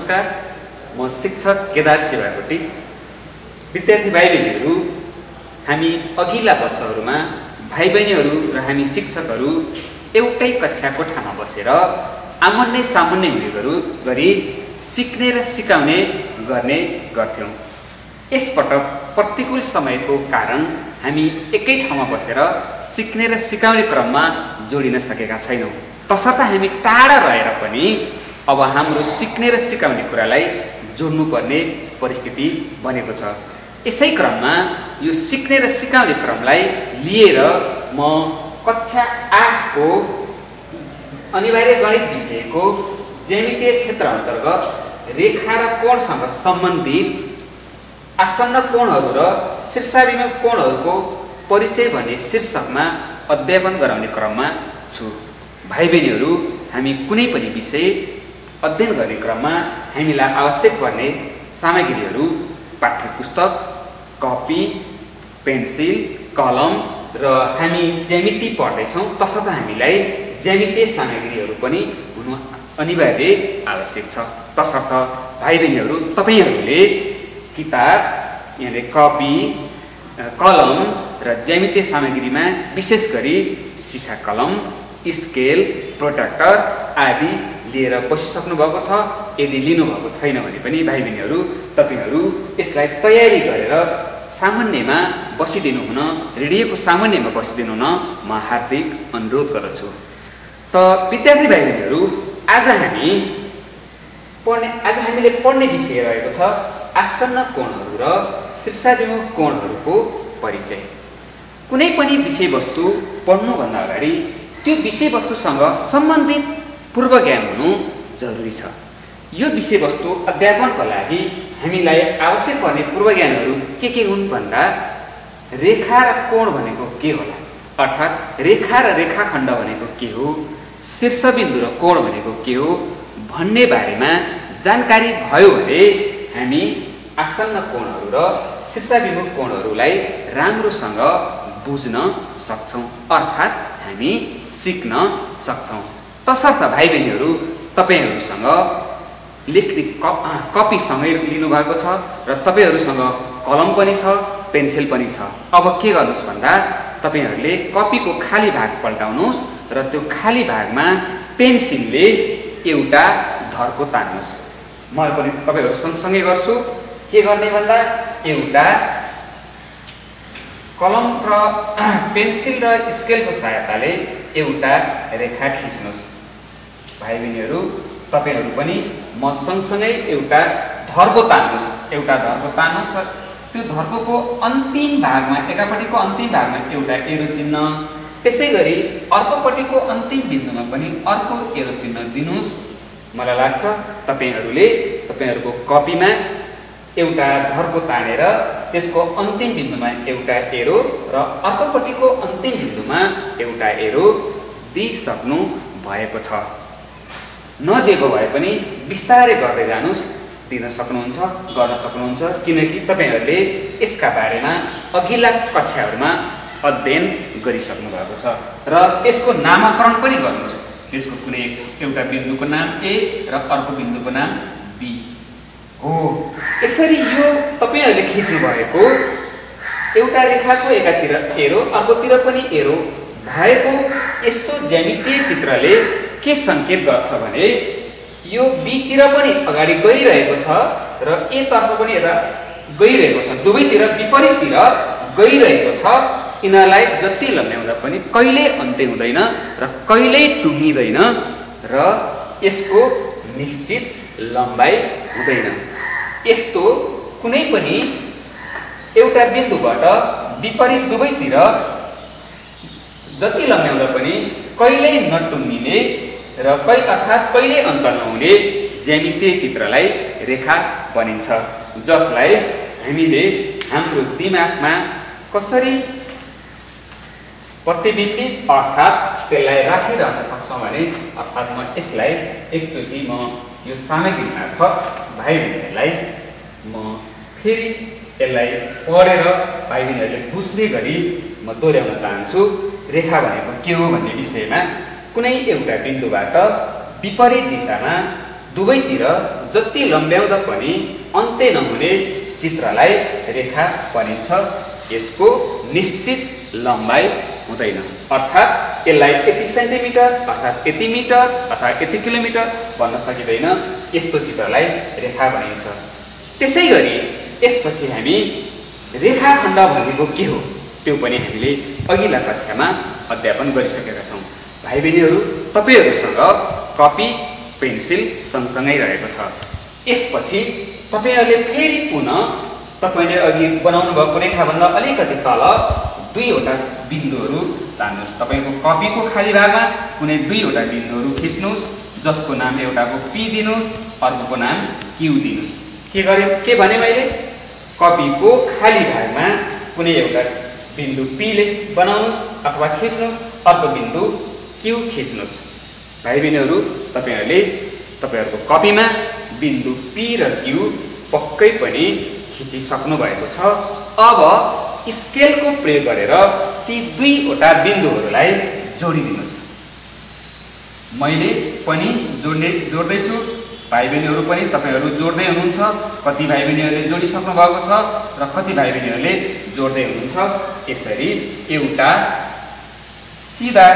नमस्कार, म शिक्षक केदार शिवाकोटी। विद्यार्थी भाइ बहिनीहरू, हामी अघिल्ला वर्षहरूमा भाइ बहिनीहरू र हामी शिक्षकहरू एउटै कक्षा कोठामा बसेर आमन्ने सामन्ने गरी सिक्ने र सिकाउने गर्ने गर्थ्यौँ। यसपटक प्रतिकूल समयको कारण हामी एकै ठाउँमा बसेर सिक्ने र सिकाउने क्रममा जोडिन सकेका छैनौँ। तसर्थ हामी टाढा रहेर पनि अब हाम्रो सिक्ने र सिकाउने कुरालाई जोड्नुपर्ने परिस्थिति बनेको छ। यसै क्रममा यो सिक्ने र सिकाउने क्रमलाई लिएर म कक्षा 8 को अनिवार्य गणित विषयको ज्यामितीय क्षेत्र अन्तर्गत रेखा र कोणसँग सम्बन्धित आसन्न कोणहरू र शीर्षाभिमुख कोणहरूको परिचय भन्ने शीर्षकमा अध्ययन गराउने क्रममा छु। भाइ बहिनीहरू, हामी कुनै पनि विषय अध्ययन गर्ने क्रममा हामीलाई आवश्यक पर्ने सामग्रीहरू पाठ्यपुस्तक, कपी, पेन्सिल, कलम र हामी ज्यामिति पढ्दैछौँ तसर्थ हामीलाई ज्यामितीय सामग्रीहरू पनि हुनु अनिवार्य आवश्यक छ। तसर्थ भाइ बहिनीहरू, तपाईहरूले किताब यानि कपी, कलम र ज्यामितीय सामग्रीमा विशेष गरी सिसा कलम, स्केल, प्रोट्र्याक्टर आदि लिएर बसिसक्नु भएको छ। यदि लिनुभएको छैन भने पनि भाइ बहिनीहरू, तपाईहरू यसलाई तयारी गरेर सामान्यमा बसिदिनु हुन, रेडियोको सामान्यमा बसिदिनु हुन म हार्दिक अनुरोध गर्दछु। त विद्यार्थी भाइ बहिनीहरू, आज हामीले पढ्ने विषय रहेको छ आसन्न कोणहरू र शीर्षाभिमुख कोणहरूको परिचय। कुनै पनि विषयवस्तु पढ्नुभन्दा अगाडि त्यो विषयवस्तुसँग सम्बन्धित पूर्व ज्ञान हुनु जरुरी छ। यो विषयवस्तु अध्यापनको लागि हामीलाई आवश्यक पर्ने पूर्व ज्ञानहरू के हुन् भन्दा रेखा र कोण भनेको के होला, अर्थात् रेखा र रेखाखण्ड भनेको के हो, शीर्षबिन्दु र कोण भनेको के हो भन्ने बारेमा जानकारी भयो भने हामी आसन्न कोणहरू र शीर्षाभिमुख कोणहरूलाई राम्रोसँग बुझ्न सक्छौँ, अर्थात् हामी सिक्न सक्छौँ। तसर्थ भाइ बहिनीहरू, तपाईहरूसँग लेख्ने कपीसँगै लिनुभएको छ र तपाईहरूसँग कलम पनि छ, पेन्सिल पनि छ। अब के गर्नुहोस् भन्दा तपाईहरूले कपीको खाली भाग पल्टाउनुहोस् र त्यो खाली भागमा पेन्सिलले एउटा धर्को तान्नुहोस्। म पनि तपाईहरू सँगसँगै गर्छु। के गर्ने भन्दा एउटा कलम र पेन्सिल र स्केलको सहायताले एउटा रेखा खिच्नुहोस्। भाइ बहिनीहरू, तपाईहरू पनि म सँगसँगै एउटा धर्को तान्नुहोस्। एउटा धर्को तान्नुहोस् र त्यो धर्कोको अन्तिम भागमा, एकापट्टिको अन्तिम भागमा एउटा एरो चिन्ह, त्यसै गरी अर्कोपट्टिको अन्तिम बिन्दुमा पनि अर्को एरो चिन्ह दिनुहोस्। मलाई लाग्छ तपाईहरूको कपीमा एउटा धर्को तानेर त्यसको अन्तिम बिन्दुमा एउटा एरो र अर्कोपट्टिको अन्तिम बिन्दुमा एउटा एरो दिइसक्नु भएको छ। नदिएको भए पनि बिस्तारै गर्दै जानुहोस्, दिन सक्नुहुन्छ, गर्न सक्नुहुन्छ, किनकि तपाईहरूले यसका बारेमा अघिल्ला कक्षाहरूमा अध्ययन गरिसक्नु भएको छ र त्यसको नामाकरण पनि गर्नुहोस्। त्यसको कुनै एउटा बिन्दुको नाम ए र अर्को बिन्दुको नाम बी हो। यसरी यो तपाईहरूले खिच्नु भएको एउटा रेखाको एकातिर एरो, अर्कोतिर पनि एरो भएको यस्तो ज्यामितीय चित्रले के सङ्केत गर्छ भने यो बीतिर पनि अगाडि गइरहेको छ र ए तर्फ पनि यता गइरहेको छ, दुवैतिर विपरीततिर गइरहेको छ। यिनीहरूलाई जति लम्ब्याउँदा पनि कहिल्यै अन्त्य हुँदैन र कहिल्यै टुङ्गिँदैन र यसको निश्चित लम्बाइ हुँदैन। यस्तो कुनै पनि एउटा बिन्दुबाट विपरीत दुवैतिर जति लम्ब्याउँदा पनि कहिल्यै नटुङ्गिने र अर्थात् कहिल्यै अन्त नहुने ज्यामितीय चित्रलाई रेखा भनिन्छ, जसलाई हामीले हाम्रो दिमागमा कसरी प्रतिबिम्बित अर्थात् त्यसलाई राखिरहन सक्छौँ भने, अर्थात् म यसलाई एकचोटि म यो सामग्री मार्फत भाइ बहिनीहरूलाई म फेरि यसलाई पढेर भाइ बहिनीहरूले बुझ्ने गरी म दोहोऱ्याउन चाहन्छु। रेखा भनेको के हो भन्ने विषयमा कुनै एउटा बिन्दुबाट विपरीत दिशामा दुवैतिर जति लम्ब्याउँदा पनि अन्त्य नहुने चित्रलाई रेखा भनिन्छ। यसको निश्चित लम्बाइ हुँदैन, अर्थात् यसलाई यति सेन्टिमिटर अर्थात् यति मिटर अर्थात् यति किलोमिटर भन्न सकिँदैन। यस्तो चित्रलाई रेखा भनिन्छ। त्यसैगरी यसपछि हामी रेखाखण्ड भनेको के हो त्यो पनि हामीले अघिल्ला कक्षामा अध्यापन गरिसकेका छौँ। भाइ बहिनीहरू, तपाईहरुसँग कपी पेन्सिल सँगसँगै रहेको छ। यसपछि तपाईहरुले फेरि पुनः तपाईले अघि बनाउनु भएको रेखाभन्दा अलिकति तल दुईवटा बिन्दुहरू तान्नुस्। तपाईको कपीको खाली भागमा कुनै दुईवटा बिन्दुहरू खिच्नुस्, जसको नाम एउटाको पी दिनुस्, अर्कोको नाम क्यू दिनुस्। के भने मैले कपीको खाली भागमा कुनै एउटा बिन्दु पी ले बनाउनुस् अथवा खिच्नुस्, अर्को बिन्दु क्यू खिच्नुस्। भाइ बहिनीहरू, तपाईहरुको कपीमा बिन्दु पी र क्यू पक्कै पनि खिचिसक्नु भएको छ। अब स्केलको प्रयोग गरेर ती दुईवटा बिन्दुहरूलाई जोडिदिनुस्। मैले पनि जोड्दैछु, भाइ बहिनीहरू पनि तपाईहरु जोड्दै हुनुहुन्छ। कति भाइ बहिनीहरूले जोडिसक्नु भएको छ र कति भाइ बहिनीहरूले जोड्दै हुनुहुन्छ। यसरी एउटा सिधा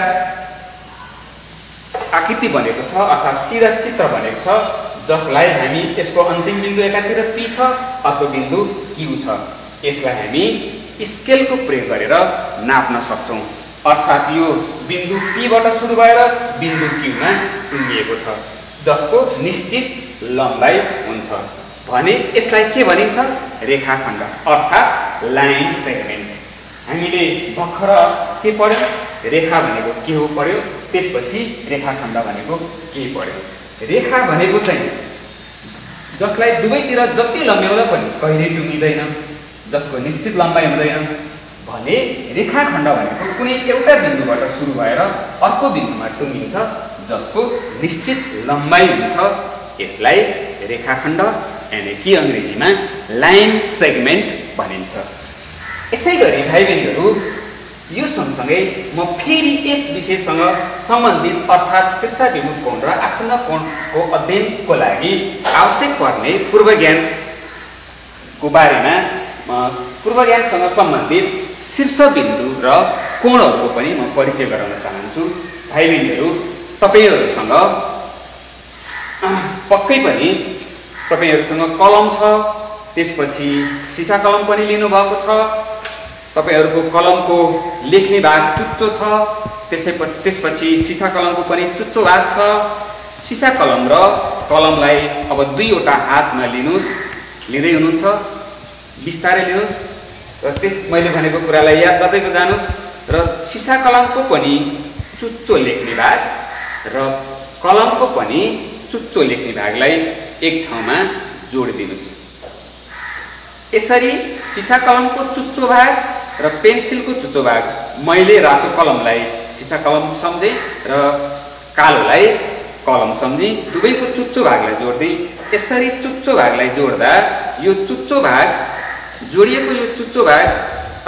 आकृति बनेको छ अर्थात् सिधा चित्र बनेको छ, जसलाई हामी यसको अन्तिम बिन्दु एकातिर पी छ, अर्को बिन्दु क्यू छ। यसलाई हामी स्केलको प्रयोग गरेर नाप्न सक्छौं। अर्थात् यो बिन्दु पी बाट सुरु भएर बिन्दु क्यू मा टुङ्गिएको छ, जसको निश्चित लम्बाइ हुन्छ। भने यसलाई के भनिन्छ? रेखाखण्ड अर्थात् लाइन सेगमेन्ट। हामीले भर्खर के पढ्यौं? रेखा भनेको के हो पढ्यौं, त्यसपछि रेखाखण्ड भनेको के पढ्यौं। रेखा भनेको चाहिँ जसलाई दुवैतिर जति लम्ब्याउँदा पनि कहिल्यै टुङ्गिदैन, जसको निश्चित लम्बाइ हुँदैन। भने रेखाखण्ड भनेको कुनै एउटा बिन्दुबाट सुरु भएर अर्को बिन्दुमा टुङ्गिन्छ, जसको निश्चित लम्बाइ हुन्छ। यसलाई रेखाखण्ड यानी कि अंग्रेजीमा लाइन सेगमेन्ट भनिन्छ। यसैगरी भाइ बहिनीहरू, यो सँगसँगै म फेरि यस विषयसँग सम्बन्धित अर्थात् शीर्षाभिमुख कोण र आसन्न कोणको अध्ययनको लागि आवश्यक पर्ने पूर्वज्ञानको बारेमा पूर्वज्ञानसँग सम्बन्धित शीर्षबिन्दु र कोणहरूको पनि म परिचय गराउन चाहन्छु। भाइ बहिनीहरू, तपाईहरुसँग पक्कै पनि तपाईहरुसँग कलम छ, त्यसपछि सिसा कलम पनि लिनु भएको छ। तपाईहरुको कलमको लेख्ने भाग चुच्चो छ, त्यसपछि सिसा कलमको पनि चुच्चो भाग छ। सिसा कलम र कलमलाई अब दुईवटा हातमा लिँदै हुनुहुन्छ, बिस्तारै लिनुस् र मैले भनेको कुरालाई याद गर्दै जानुस्। र सिसा कलमको पनि चुच्चो लेख्ने भाग र कलमको पनि चुच्चो लेख्ने भागलाई एक ठाउँमा जोडिदिनुस्। यसरी सिसा कलमको चुच्चो भाग र पेन्सिलको चुच्चो भाग, मैले रातो कलमलाई सिसा कलम सम्झे र कालोलाई कलम सम्झी, दुवैको चुच्चो भागलाई जोड्दै यसरी चुच्चो भागलाई जोड्दा यो चुच्चो भाग जोडिएको यो चुच्चो भाग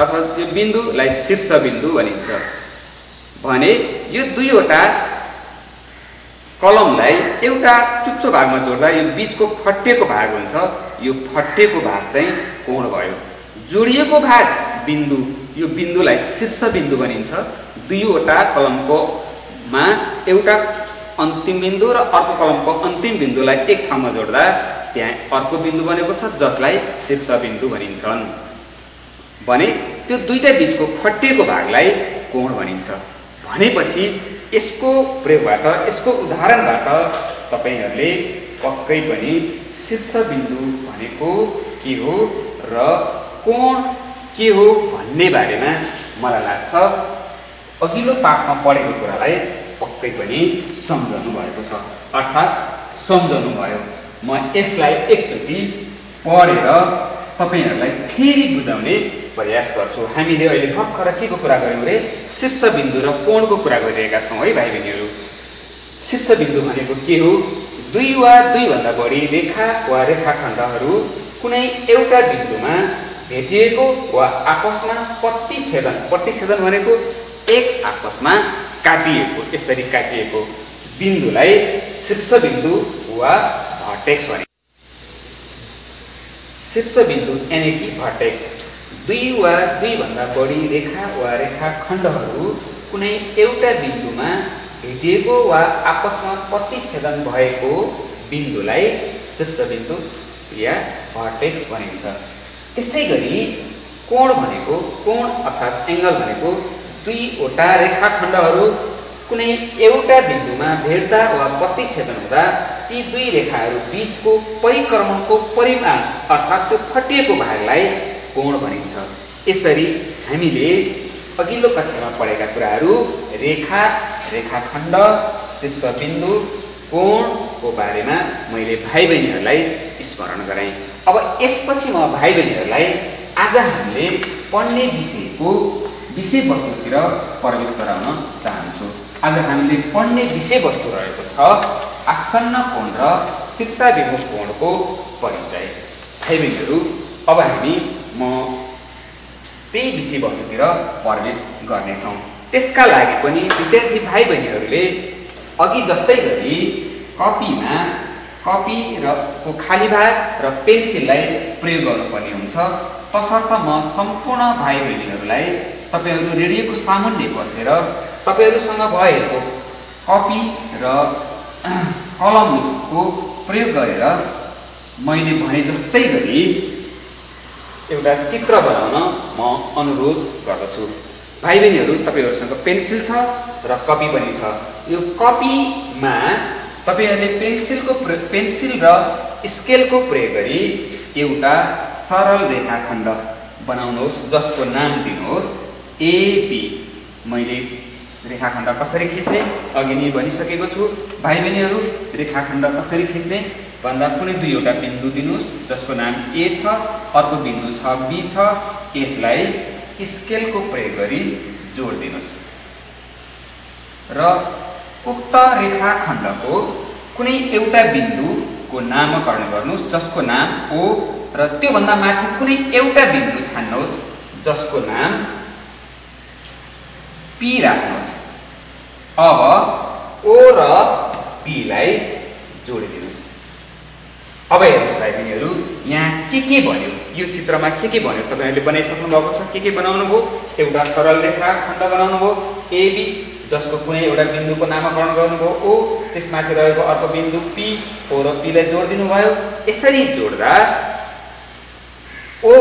अर्थात् यो बिन्दुलाई शीर्ष बिन्दु भनिन्छ। भने यो दुईवटा कलमलाई एउटा चुच्चो भागमा जोड्दा यो बीचको फट्टेको भाग हुन्छ, यो फट्टेको भाग चाहिँ कोण भयो। जोडिएको भाग बिन्दु, यो बिन्दुलाई शीर्ष बिन्दु भनिन्छ। दुईवटा कलमकोमा एउटा अन्तिम बिन्दु र अर्को कलमको अन्तिम बिन्दुलाई एक ठाउँमा जोड्दा त्यहाँ अर्को बिन्दु बनेको छ, जसलाई शीर्ष बिन्दु भनिन्छन्। भने त्यो दुईटा बीचको फट्टेको भागलाई कोण भनिन्छ। भनेपछि यसको प्रयोगबाट, यसको उदाहरणबाट तपाईहरुले पक्कै पनि शीर्ष बिन्दु भनेको के हो र कोण के हो भन्ने बारेमा मलाई लाग्छ अघिल्लो पाठमा पढेको कुरालाई पक्कै पनि सम्झनु भएको छ, अर्थात् सम्झनु भयो। म यसलाई एकचोटि पढेर तपाईहरुलाई फेरि बुझाउने प्रयास गर्छु। हामीले अहिले भर्खर के को कुरा गर्यौं रे? शीर्ष बिन्दु र कोणको कुरा गरिरहेका छौं है भाइ बहिनीहरू। शीर्ष बिन्दु भनेको के हो? दुई वा दुईभन्दा बढी रेखा वा रेखाखण्डहरू कुनै एउटा बिन्दुमा भेटिएको वा आपसमा पट्टिछेदन भनेको एक आपसमा काटिएको, यसरी काटिएको बिन्दुलाई शीर्ष बिन्दु वा भर्टेक्स भनिन्छ। शीर्षबिन्दु यानि कि भर्टेक्स दुई वा दुई भन्दा बढी रेखा वा रेखाखण्डहरू कुनै एउटा बिन्दुमा भेटिएको वा आपसमा प्रतिच्छेदन भएको बिन्दुलाई शीर्षबिन्दु या भर्टेक्स भनिन्छ। त्यसैगरी कोण भनेको कोण अर्थात् एंगल भनेको दुईवटा रेखाखण्डहरू कुनै एउटा बिन्दुमा भेट्दा वा प्रतिच्छेदन हुँदा ती दुई रेखाहरू बीचको परिक्रमणको परिमाण अर्थात् त्यो फटिएको भागलाई कोण भनिन्छ। यसरी हामीले अघिल्लो कक्षामा पढेका कुराहरू रेखा, रेखाखण्ड, शीर्षबिन्दु, कोणको बारेमा मैले भाइ बहिनीहरूलाई स्मरण गराएँ। अब यसपछि म भाइ बहिनीहरूलाई आज हामीले पढ्ने विषयको विषयवस्तुतिर प्रवेश गराउन चाहन्छु। आज हामीले पढ्ने विषयवस्तु रहेको छ आसन्न कोण र शीर्षाभिमुख कोणको परिचय। भाइ बहिनीहरू अब हामी म त्यही विषयवस्तुतिर प्रवेश गर्नेछौँ। त्यसका लागि पनि विद्यार्थी भाइ बहिनीहरूले अघि जस्तै गरी कपी र खाली भाग र पेन्सिललाई प्रयोग गर्नुपर्ने हुन्छ। तसर्थ म सम्पूर्ण भाइ बहिनीहरूलाई तपाईहरू रेडियोको सामुन्ने बसेर तपाईहरूसँग भएको कपी र कलमको प्रयोग गरेर मैले भने जस्तै गरी एउटा चित्र बनाउन म अनुरोध गर्दछु। भाइ बहिनीहरू तपाईहरूसँग पेन्सिल छ र कपी पनि छ। यो कपीमा तपाईहरूले पेन्सिल र स्केलको प्रयोग गरी एउटा सरल रेखाखण्ड बनाउनुहोस् जसको नाम दिनुहोस् एबी। मैले रेखाखण्ड कसरी खिच्ने अघि नै भनिसकेको छु। भाइ बहिनीहरू रेखाखण्ड कसरी खिच्ने भन्दा कुनै दुईवटा बिन्दु दिनुहोस् जसको नाम ए छ, अर्को बिन्दु छ बी छ। यसलाई स्केलको प्रयोग गरी जोड दिनुहोस् र उक्त रेखाखण्डको कुनै एउटा बिन्दुको नामकरण गर्नुहोस् जसको नाम ओ र त्यो भन्दा माथि कुनै एउटा बिन्दु छान्नुहोस् जसको नाम पी राख्नुहोस्। अब ओ र पी लाई जोडिदिनुहोस्। अब हेर्नुहोस् भाइ बहिनीहरू यहाँ के भन्यो यो चित्रमा के भन्यो तपाईहरुले बनाइसक्नु भएको छ। के बनाउनु भयो? एउटा सरल रेखाखण्ड बनाउनु भयो एबी जसको कुनै एउटा बिन्दुको नामकरण गर्नुभयो ओ, त्यसमाथि रहेको अर्को बिन्दु पी, ओ र पी लाई जोडिदिनु भयो। यसरी जोड्दा ओ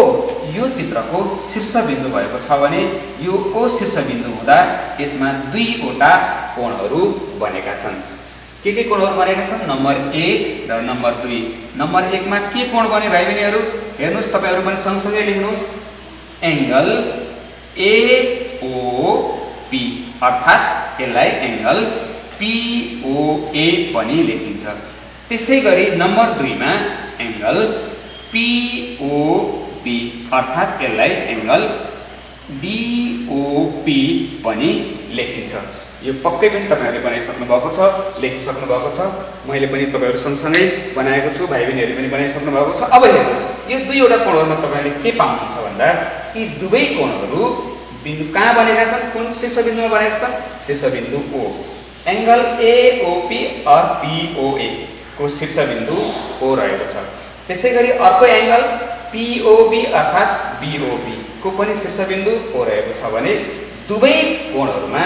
यो चित्रको शीर्षबिन्दु भएको छ भने यो ओ शीर्षबिन्दु हुँदा यसमा दुईवटा कोणहरू बनेका छन्। के कोणहरू बनेका छन्? नम्बर 1 र नम्बर 2। नम्बर 1 मा के कोण बन्यो भाइ बहिनीहरू? हेर्नुस्, तपाईहरु पनि सँगसँगै लेख्नुस्। एंगल एओपी अर्थात् यसलाई एंगल पीओए पनि लेखिन्छ। त्यसैगरी नम्बर 2 मा एंगल पीओबी अर्थात् यसलाई एंगल बीओपी पनि लेखिन्छ। यो पक्कै पनि तपाईहरुले बनाइसक्नु भएको छ, लेखिसक्नु भएको छ। मैले पनि तपाईहरु सँगसँगै बनाएको छु, भाइ बहिनीहरुले पनि बनाइसक्नु भएको छ। अब हेर्नुस्, यो दुईवटा कोणहरुमा तपाईहरुले के पाउनुहुन्छ भन्दा यी दुवै कोणहरु बिन्दु कहाँ बनेका छन्? कुन शीर्षबिन्दुमा बनेका छन्? शीर्षबिन्दु ओ। एंगल एओपी और पीओए को शीर्षबिन्दु ओ रहेको छ। त्यसैगरी अर्को एंगल पीओबी अर्थात् बीओबी को पनि शीर्षबिन्दु ओ रहेको छ भने दुवै कोणहरुमा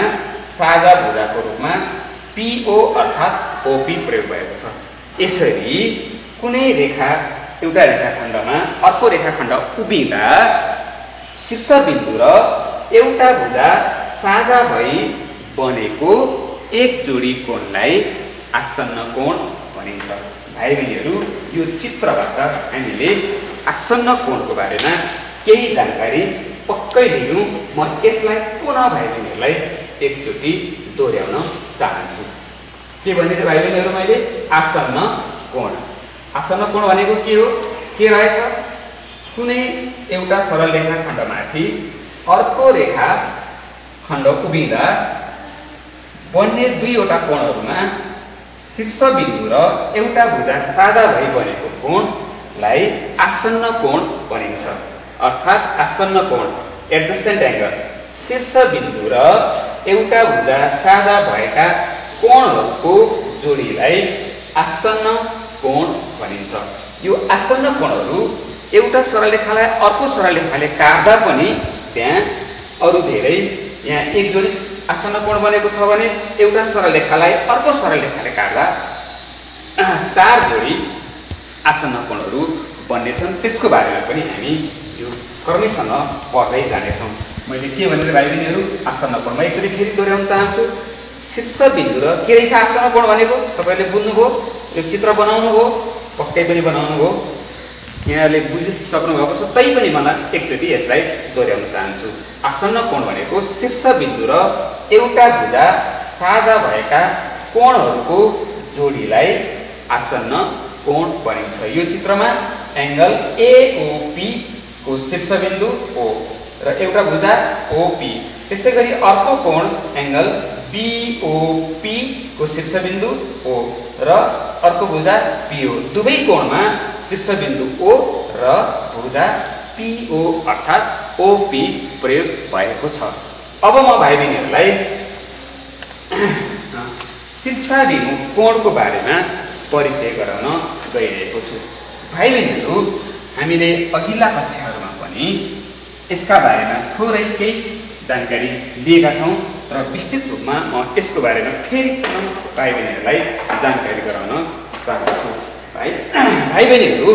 साझा भुजाको रूपमा पीओ अर्थात् ओपी प्रयोग भएको छ। यसरी कुनै रेखा एउटा रेखाखण्डमा अर्को रेखाखण्ड उभिँदा शीर्षबिन्दु र एउटा भुजा साझा भई बनेको एक जोडी कोणलाई आसन्न कोण भनिन्छ। भाइ बहिनीहरू यो चित्रबाट हामीले आसन्न कोणको बारेमा केही जानकारी पक्कै लिनु। म यसलाई पुनः भाइ बहिनीहरूलाई एकचोटि दोहोर्याउन चाहन्छु। के भने भाइ बहिनीहरू मैले आसन्न कोण। आसन्न कोण भनेको के हो? के रहेछ? कुनै एउटा सरल रेखाखण्डमाथि अर्को रेखाखण्ड उभिँदा बन्ने दुईवटा कोणहरुमा शीर्षबिन्दु र एउटा भुजा साझा भई बनेको कोणलाई आसन्न कोण भनिन्छ। अर्थात् आसन्न कोण एडजसेन्ट एंगल शीर्षबिन्दु र एउटा भुजा साझा भएका कोणहरुको जोडीलाई आसन्न कोण भनिन्छ। यो आसन्न कोणहरु एउटा सरल रेखालाई अर्को सरल रेखाले काट्दा पनि त्यहाँ अरू धेरै यहाँ एक जोडी आसन्न कोण बनेको छ भने एउटा सरल रेखालाई अर्को सरल रेखाले काट्दा 4 जोडी आसन्न कोणहरू बन्नेछन्। त्यसको बारेमा पनि हामी यो क्रमैसँग पढ्दै जानेछौँ। मैले के भनेर भाइ बहिनीहरू आसन्न कोणमा एकचोटि फेरि दोहोऱ्याउन चाहन्छु। शीर्ष बिन्दु र के रहेछ आसन्न कोण भनेको तपाईले बुझ्नुभयो, यो चित्र बनाउनुभयो, पक्कै पनि बनाउनुभयो, यहाँले बुझिसक्नु भएको छ। तैपनि मलाई एकचोटि यसलाई दोहोऱ्याउन चाहन्छु। आसन्न कोण भनेको शीर्ष बिन्दु र एउटा भुजा साझा भएका कोणहरूको जोडीलाई आसन्न कोण भनिन्छ। यो चित्रमा एंगल एओपी को शीर्ष बिन्दु O र एउटा भुजा OP, त्यसैगरी अर्को कोण एंगल BOP को शीर्ष बिन्दु O र अर्को भुजा PO। दुवै कोणमा शीर्ष बिन्दु O र भुजा PO अर्थात OP प्रयोग भएको छ। अब म भाइ बहिनीहरूलाई शीर्षाभिमुख कोणको बारेमा परिचय गराउन गइरहेको छु। भाइ बहिनीहरू, हामीले अघिल्ला कक्षाहरूमा पनि यसका बारेमा थोरै केही जानकारी लिएका छौँ र विस्तृत रूपमा म यसको बारेमा फेरि भाइ बहिनीहरूलाई जानकारी गराउन चाहन्छु। भाइ बहिनीहरू,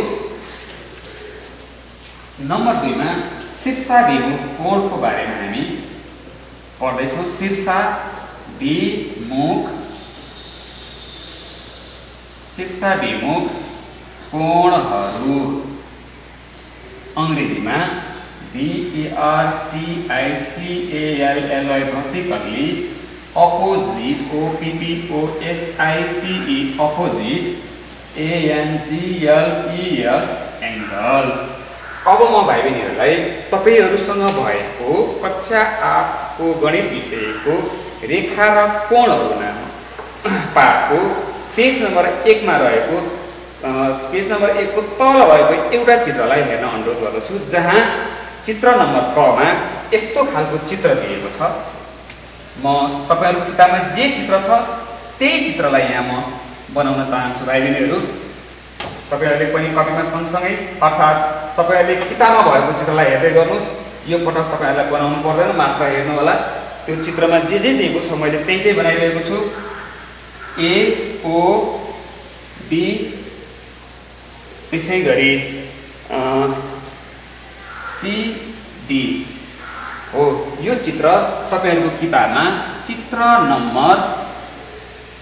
नम्बर 2 मा शीर्षाभिमुख कोणको बारेमा हामी पढ्दैछौँ। शीर्षाभिमुख कोणहरू अंग्रेजीमा VERTICALLY vertically opposite OPPOSITE opposite ANGLES angles। अब म भाइ बहिनीहरूलाई तपाईहरुसँग भएको कक्षा 8 को गणित विषयको रेखा र कोणहरू नाम पाठको पेज नम्बर 1 मा रहेको पेज नम्बर 1 को तल भएको एउटा चित्रलाई हेर्न अनुरोध गर्दछु, जहाँ चित्र नम्बर क मा यस्तो खालको चित्र दिएको छ। म तपाईहरुको किताबमा जे चित्र छ त्यही चित्रलाई यहाँ म बनाउन चाहन्छु। भाइ बहिनीहरू, तपाईहरुले पनि कपीमा सँगसँगै अर्थात तपाईहरुले किताबमा भएको चित्रलाई हेर्दै गर्नुस्। यो पटक तपाईहरुलाई बनाउनु पर्दैन, मात्र हेर्नु होला। त्यो चित्रमा जे दिएको छ मैले त्यही बनाइरहेको छु। A O B त्यसैगरी CD हो। यो चित्र तपाईहरुको किताबमा चित्र नम्बर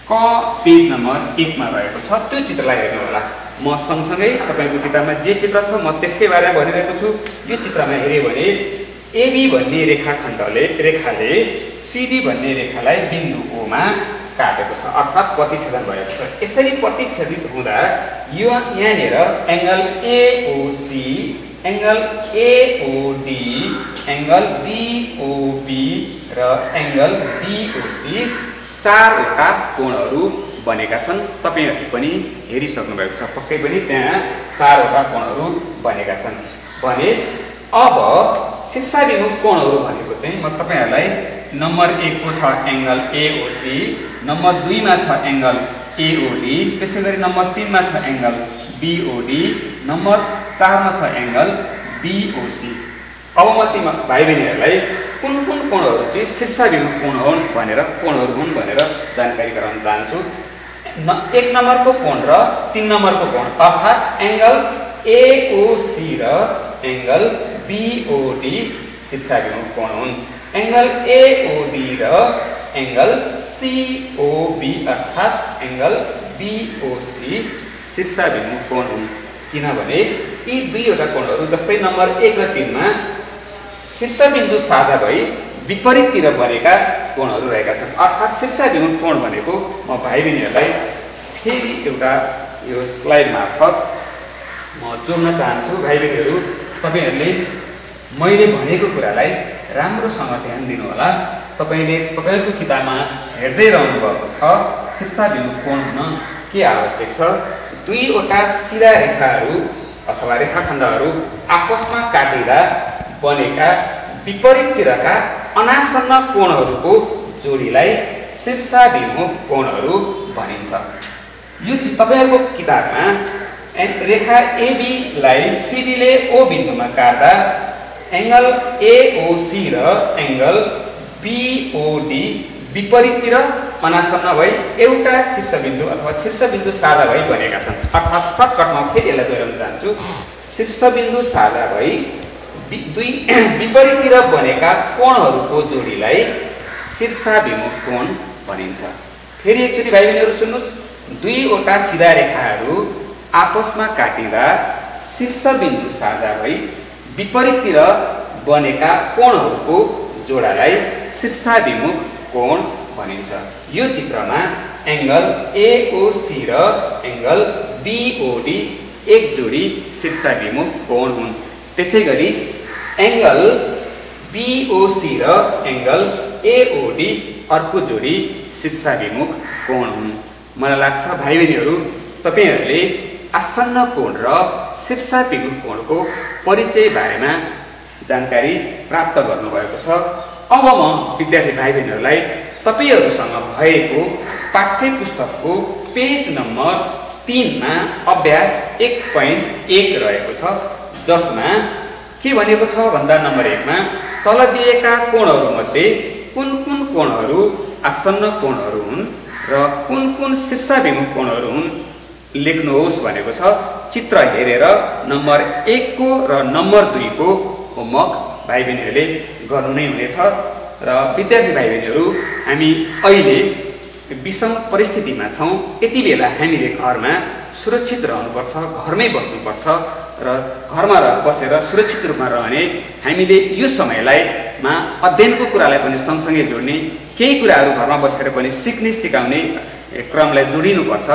क पेज नम्बर 1 मा रहेको छ। त्यो चित्रलाई हेर्नु होला। म सँगसँगै तपाईहरुको किताबमा जे चित्र छ म त्यसकै बारेमा भनिरहेको छु। यो चित्रमा हेर्यो भने AB भन्ने रेखाले CD भन्ने रेखालाई बिन्दु O मा काटेको छ, अर्थात प्रतिच्छेदन भएको छ। यसरी प्रतिच्छेदित हुँदा यो यहाँनिर angle AOC, angle AOD, angle BOB र एंगल BOC चारवटा कोणहरू बनेका छन्। तपाईहरुले पनि हेरिसक्नु भएको छ, पक्कै पनि त्यहाँ चारवटा कोणहरू बनेका छन्। भने अब शीर्षाभिमुख कोणहरू भनेको चाहिँ म तपाईहरुलाई नम्बर 1 को छ एंगल AOC, नम्बर 2 मा छ एंगल AOD, त्यसैगरी नम्बर 3 मा छ एंगल BOD, नम्बर 4 मा छ एंगल BOC। अब म ती भाइ बहिनीहरूलाई कुन कोणहरू चाहिँ शीर्षाभिमुख कोणहरू हुन् भनेर जानकारी गराउन चाहन्छु। 1 नम्बरको कोण र 3 नम्बरको कोण अर्थात एंगल AOC र एंगल BOD शीर्षाभिमुख कोण हुन्। एंगल AOD र एंगल COB अर्थात एंगल BOC शीर्षाभिमुख कोण हुन्। किनभने यी दुईवटा कोणहरू जस्तै नम्बर 1 र 3 मा शीर्षबिन्दु साझा भई विपरीततिर बनेका कोणहरू रहेका छन्। अर्थात शीर्षाभिमुख कोण भनेको म भाइ बहिनीहरूलाई फेरि एउटा यो स्लाइड मार्फत म जोड्न चाहन्छु। भाइ बहिनीहरू, तपाईहरुले मैले भनेको कुरालाई राम्रोसँग ध्यान दिनु होला। तपाईहरुको किताबमा हेर्दै रहनु भएको छ। शीर्षाभिमुख कोण हुन के आवश्यक छ? दुईवटा सिधा रेखाहरू अथवा रेखाखण्डहरू आपसमा काटिँदा बनेका विपरीततिरका अनासन्न कोणहरूको जोडीलाई शीर्षाभिमुख कोणहरू भनिन्छ। यो तपाईहरुको किताबमा रेखा AB लाई CD ले O बिन्दुमा काट्दा एंगल AOC र एंगल BOD विपरीततिर अनासन्न भई एउटा शीर्षबिन्दु अथवा शीर्षबिन्दु साझा भई बनेका छन्। अर्थात् सर्टकटमा फेरि यसलाई दोहोर्याउन चाहन्छु। शीर्षबिन्दु साझा भई दुई विपरीततिर बनेका कोणहरूको जोडीलाई शीर्षाभिमुख कोण भनिन्छ। फेरि एकचोटि भाइ बहिनीहरु सुन्नुस्, दुईवटा सिधा रेखाहरू आपसमा काटिँदा शीर्षबिन्दु साझा भई विपरीततिर बनेका कोणहरूको जोडालाई शीर्षाभिमुख कोण भनिन्छ। यो चित्रमा एंगल AOC र एंगल BOD एक जोडी शीर्षाभिमुख कोण हुन्। त्यसैगरी एंगल BOC र एंगल AOD अर्को जोडी शीर्षाभिमुख कोण हुन्। मलाई लाग्छ भाइ बहिनीहरु तपाईहरुले आसन्न कोण र शीर्षाभिमुख कोणको परिचय बारेमा जानकारी प्राप्त गर्नुभएको छ। अब म विद्यार्थी भाइ बहिनीहरुलाई तपाईहरुसँग भएको पाठ्य पुस्तकको पेज नम्बर 3 मा अभ्यास 1.1 रहेको छ, जसमा के भनेको छ भन्दा नम्बर 1 मा तल दिएका कोणहरु मध्ये कुन कुन कोणहरु आसन्न कोणहरु हुन् र कुन कुन शीर्षाभिमुख कोणहरु हुन् लेख्नुहोस् भनेको छ। चित्र हेरेर नम्बर 1 को र नम्बर 2 को होमवर्क भाइ बहिनीहरुले गर्नु नै हुनेछ। र विद्यार्थी भाइ बहिनीहरु हामी अहिले विषम परिस्थितिमा छौं। यति बेला हामीले घरमा सुरक्षित रहनुपर्छ, घरमै बस्नुपर्छ र घरमा बसेर सुरक्षित रूपमा रहने हामीले यो समयलाई अध्ययनको कुरालाई पनि सँगसँगै जोड्ने, केही कुराहरू घरमा बसेर पनि सिक्ने सिकाउने क्रमलाई जोडिनुपर्छ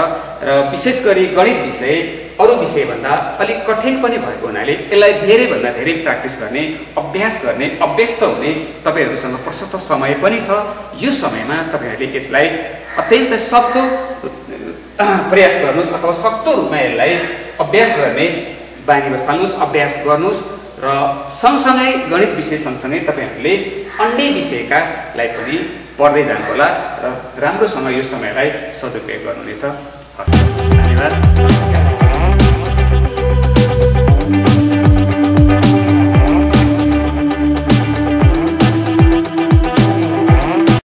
र विशेष गरी गणित विषय अरु विषय भन्दा अलि कठिन पनि भएको हुनाले यसलाई धेरै भन्दा धेरै प्र्याक्टिस गर्ने, अभ्यास गर्ने, अभ्यस्त हुने तपाईहरुसँग प्रशस्त समय पनि छ। यो समयमा तपाईहरुले यसलाई अत्यन्त सक्दो प्रयास गर्नुस् अथवा सक्दो रूपमा यसलाई अभ्यास गर्ने बानी बसाल्नुस्, अभ्यास गर्नुस् र सँगसँगै गणित विषय सँगसँगै तपाईहरुले अन्य विषयका लागि पनि पढ्दै जानुहोला र राम्रोसँग यो समयलाई सदुपयोग गर्नुहुनेछ। हस्, धन्यवाद।